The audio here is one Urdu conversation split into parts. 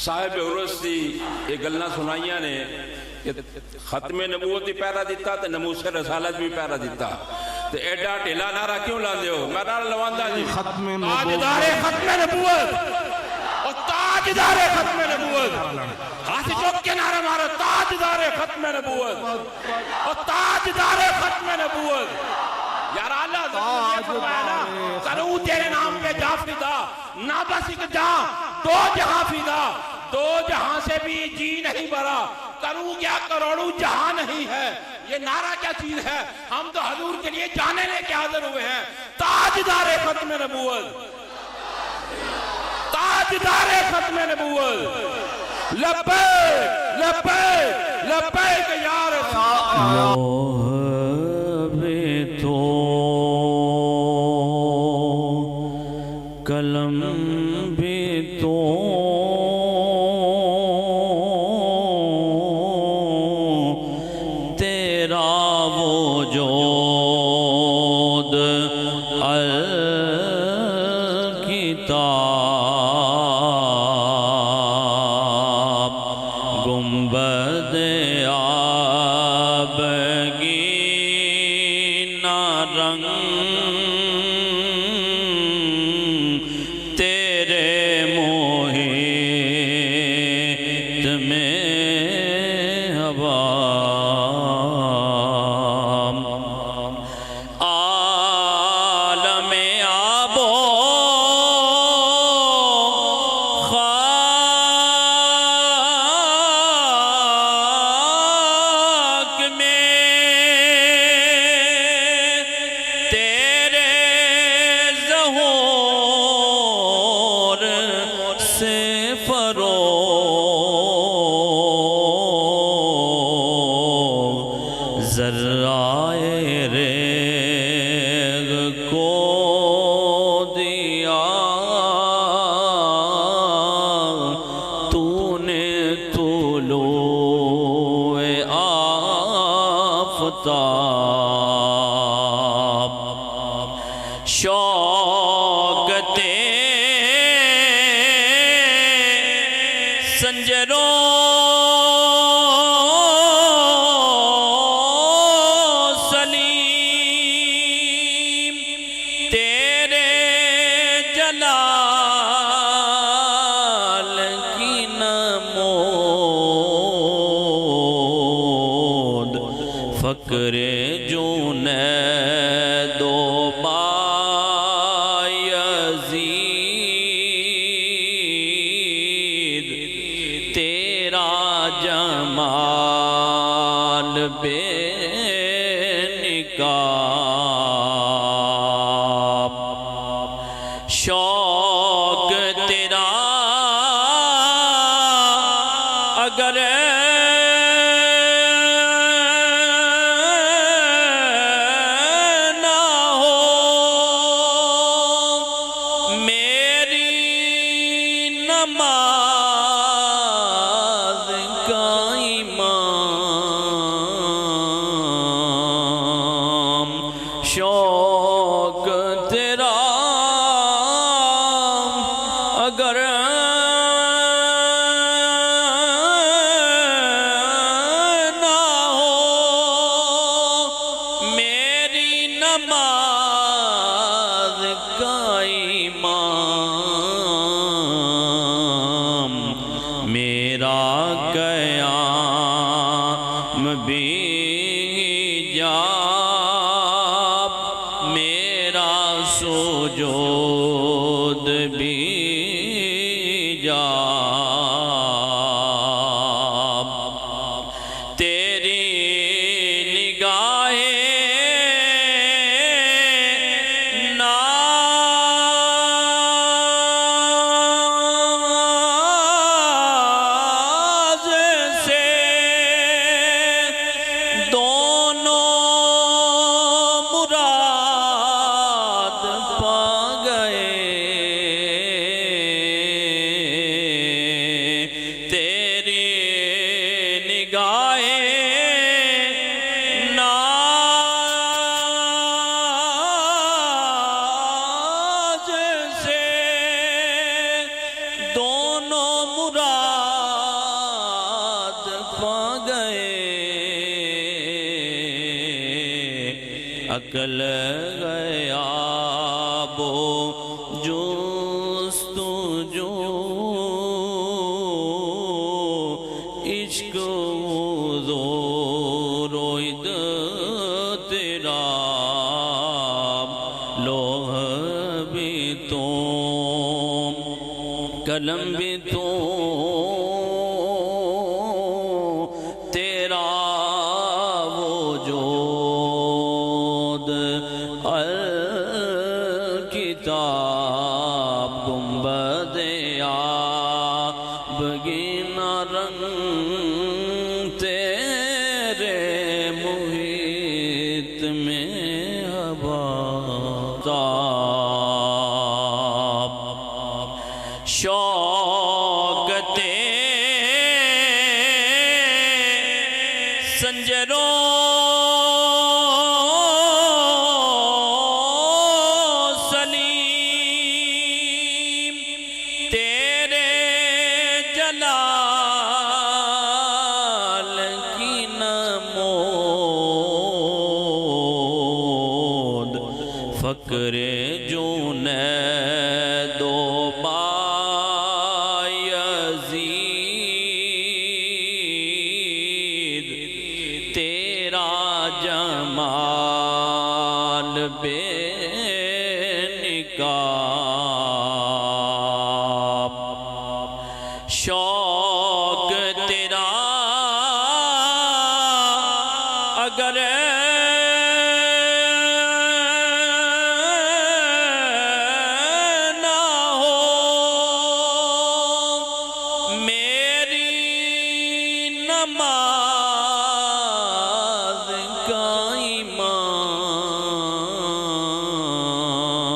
صاحب عرس دی یہ گلنا سنائیاں نے کہ ختم نبوت بھی پیرا دیتا تے نموس رسالت بھی پیرا دیتا تے ایڈا ٹھیلا نعرہ کیوں لاندے ہو؟ میں نعرہ لواندہ جی تاجدار ختم نبوت اور تاجدار ختم نبوت ہاتھ چوک کے نعرہ مارا تاجدار ختم نبوت اور تاجدار ختم نبوت یار اللہ ضرور یہ فرمایا نا کروں تیرے نام پہ جا فدا نہ بس ایک جا دو جہاں فدا دو جہاں سے بھی جی نہیں بھرا کروں کیا کروڑوں جہاں نہیں ہے یہ نعرہ کیا چیز ہے ہم تو حضور کے لیے جانے لے کے حاضر ہوئے ہیں تاجدار ختم نبوت تاجدار ختم نبوت لبیک لبیک لبیک یا رسول کلم بھی تو تیرا وجود الکتاب گنبد آبگین رنگ ذرائے ریگ کو دیا تو نے طلوع آفتاب شوقتے سنجروں فقر جنید و بایزید تیرا جمال بے نقاب شوق تیرا اگر نماز کا امام شوق تیرا اگر نہ ہو میری نماز کا امام میرا قیام بھی جاب میرا سجود بھی جاب تیری نگاہیں سے عقل غیاب و جستجو عشق حضور و اضطراب لوح بھی تم قلم بھی تم تیرا وجود الکتاب گنبد آبگینہ رنگ تیرے محیط میں آباد شوق سنجروں سلیم تیرے جلال کی نمود فقر جنید و بایزید تیرا جمال بے نقاب شوق تیرا اگر نہ ہو میری نماز کا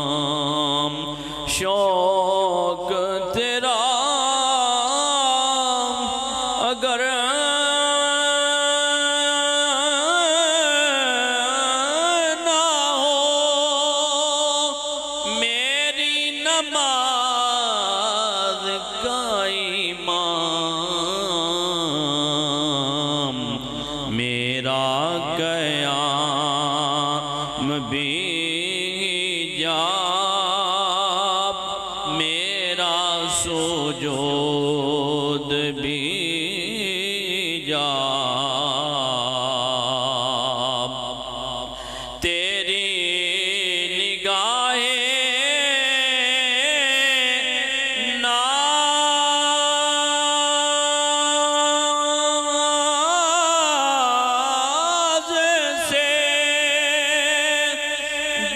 امام شوق تیرا اگر نہ ہو میری نماز کا امام میرا قیام بھی جاب میرا سجود بھی جاب تیری نگاہیں ناز سے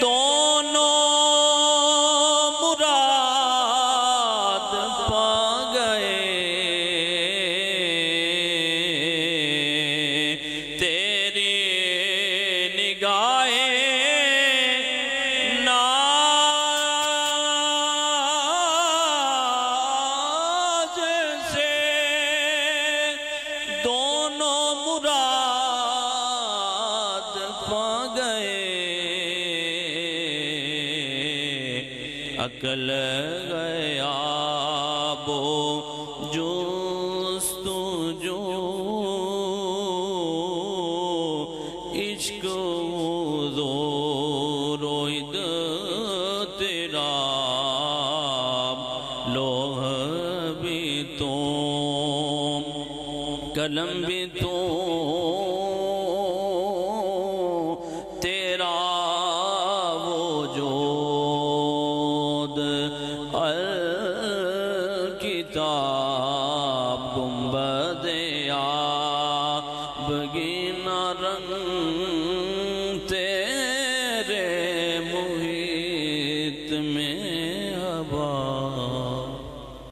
دونوں مراد پا گئے تیری نگاہیں ناز سے دونوں مراد پا گئے عقل غیاب و جستجو عشق حضور و اضطراب لوح بھی تم قلم بھی تم تیرا وجود الکتاب